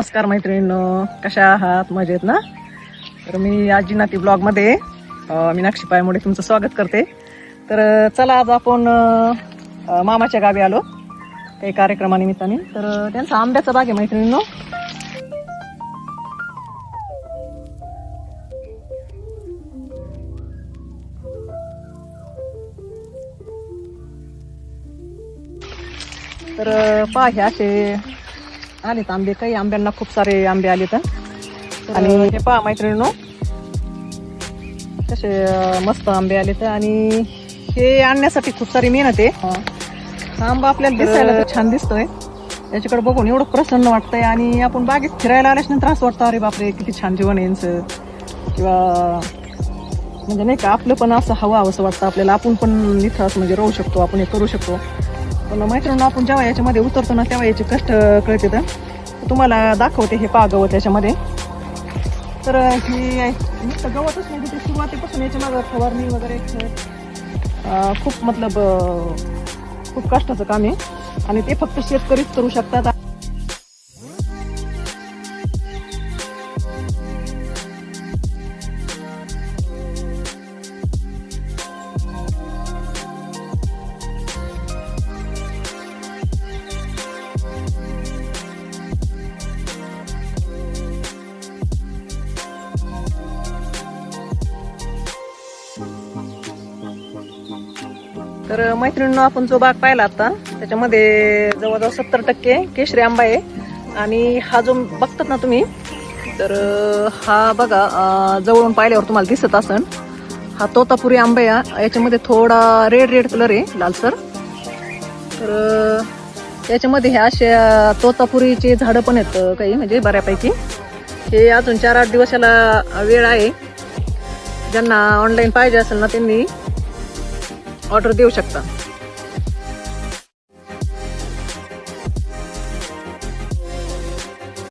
नमस्कार मैत्रिणींनो, कशा आहात? मजेत ना? तर मी आजी नाती ब्लॉगमध्ये मीनाक्षी पायमुळे तुमचं स्वागत करते. तर चला, आज आपण मामाच्या गावी आलो काही कार्यक्रमानिमित्ताने. तर त्यांचा आंब्याचा बाग आहे मैत्रिणींनो. तर पहा, हे असे आलेत आंबे. काही आंब्यांना खूप सारे आंबे आले तर आणि हे पहा मैत्रिणींनो, कसे मस्त आंबे आलेत. आणि हे आणण्यासाठी खूप सारी मेहनत आहे. हा आंबा आपल्याला दिसायला तर छान दिसतोय, याच्याकडे बघून एवढं प्रसन्न वाटतंय. आणि आपण बागेत फिरायला आल्याच्यानंतर असं वाटतं, अरे बापरे किती छान जीवन आहे यांचं, किंवा म्हणजे नाही का, आपलं पण असं हवं असं वाटतं आपल्याला. आपण पण इथं असं म्हणजे राहू शकतो, आपण हे करू शकतो. पण मैत्रिणींनो, आपण जेव्हा याच्यामध्ये उतरतो ना, तेव्हा याचे कष्ट कळते. तर तुम्हाला दाखवते हे पहा गवत याच्यामध्ये. तर हे नुसतं गवतच नाही, ते सुरुवातीपासून याच्या मागं फवारणी वगैरे खूप मतलब खूप कष्टाचं काम आहे. आणि ते फक्त शेतकरीच करू शकतात. तर मैत्रिणींनो, आपण जो बाग पाहिला आता, त्याच्यामध्ये जवळजवळ 70% केशरी आंबा आहे. आणि हा जो बघतात ना तुम्ही, तर हा बघा, जवळून पाहिल्यावर तुम्हाला दिसत असन, हा तोतापुरी आंबा आहे. याच्यामध्ये थोडा रेड कलर आहे, लालसर. तर याच्यामध्ये हे असे तोतापुरीचे झाडं पण आहेत काही, म्हणजे बऱ्यापैकी. हे अजून 4-8 दिवस याला वेळ आहे. ज्यांना ऑनलाईन पाहिजे असेल ना, त्यांनी ऑर्डर देऊ शकता.